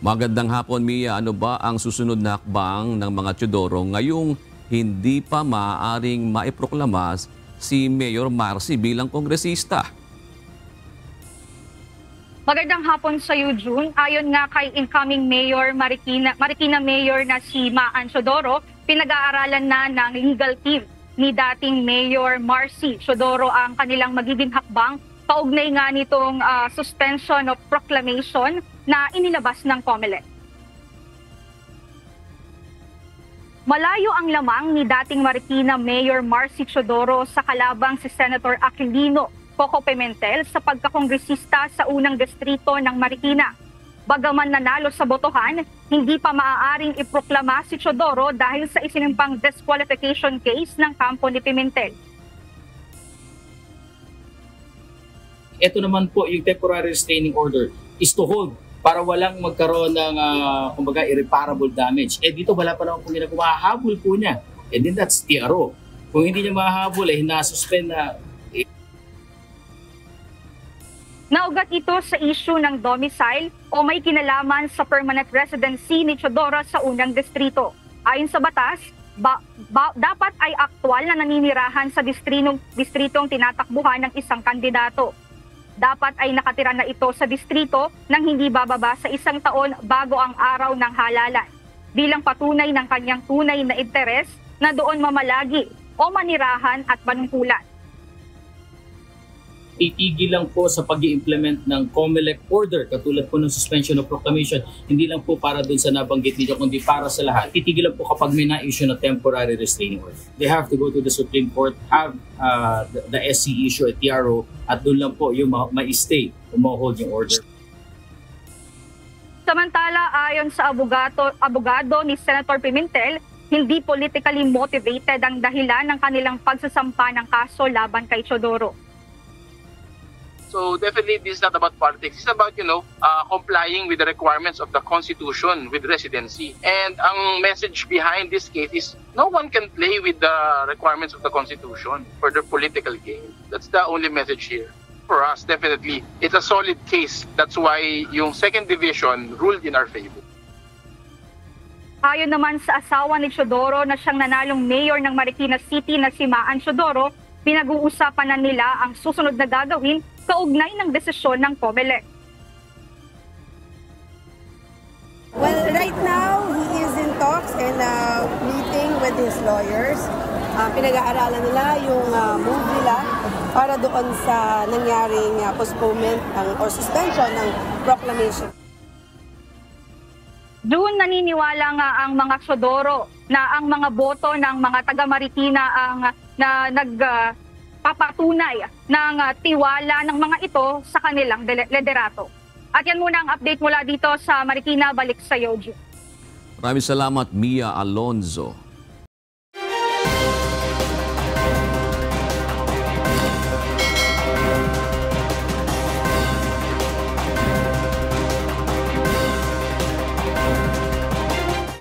Magandang hapon, Mia. Ano ba ang susunod na hakbang ng mga Teodoro ngayong hindi pa maaaring maiproklama si Mayor Marcy bilang kongresista? Magandang hapon sa iyo, June. Ayon nga kay incoming Mayor Marikina Mayor na si Maan Teodoro, pinag-aaralan na ng legal team ni dating Mayor Marcy Teodoro ang kanilang magiging hakbang kaugnay nga nitong suspension of proclamation na inilabas ng COMELEC. Malayo ang lamang ni dating Marikina Mayor Marcy Teodoro sa kalabang si Senator Aquilino Coco Pimentel sa pagkakongresista sa unang distrito ng Marikina. Bagaman nanalo sa botohan, hindi pa maaaring iproklama si Teodoro dahil sa isinimpang disqualification case ng kampo ni Pimentel. Ito naman po yung temporary restraining order is to hold para walang magkaroon ng kumbaga irreparable damage. Dito wala pa naman po ginagawa, hahabol po niya. Then that's TRO. Kung hindi niya mahahabol, nasuspend na. Naugat ito sa issue ng domicile o may kinalaman sa permanent residency ni Teodoro sa unang distrito. Ayon sa batas, dapat ay aktwal na naninirahan sa distritong tinatakbuhan ng isang kandidato. Dapat ay nakatira na ito sa distrito nang hindi bababa sa 1 taon bago ang araw ng halalan, bilang patunay ng kanyang tunay na interes na doon mamalagi o manirahan at panungkulan. Titigil lang po sa pag-i-implement ng COMELEC order, katulad po ng suspension of proclamation, hindi lang po para dun sa nabanggit ninyo, kundi para sa lahat. Titigil lang po kapag may na-issue na temporary restraining order. They have to go to the Supreme Court, have the SC issue at TRO, at dun lang po yung ma-stay o ma-hold yung order. Samantala, ayon sa abogado ni Senator Pimentel, hindi politically motivated ang dahilan ng kanilang pagsasampa ng kaso laban kay Teodoro. So definitely this is not about politics. It's about, complying with the requirements of the Constitution with residency. And ang message behind this case is no one can play with the requirements of the Constitution for their political gain. That's the only message here. For us, definitely, it's a solid case. That's why yung second division ruled in our favor. Ayon naman sa asawa ni Teodoro na siyang nanalong mayor ng Marikina City na si Maan Teodoro, pinag-uusapan na nila ang susunod na gagawin kaugnay ng desisyon ng COMELEC. Well, right now, he is in talks and meeting with his lawyers. Pinag-aaralan nila yung move nila para doon sa nangyaring postponement or suspension ng proclamation. Doon naniniwala nga ang mga Teodoro na ang mga boto ng mga taga-Marikina ang nagpapatunay ng tiwala ng mga ito sa kanilang liderato. At yan muna ang update mula dito sa Marikina. Balik sa iyo, June. Maraming salamat, Mia Alonzo.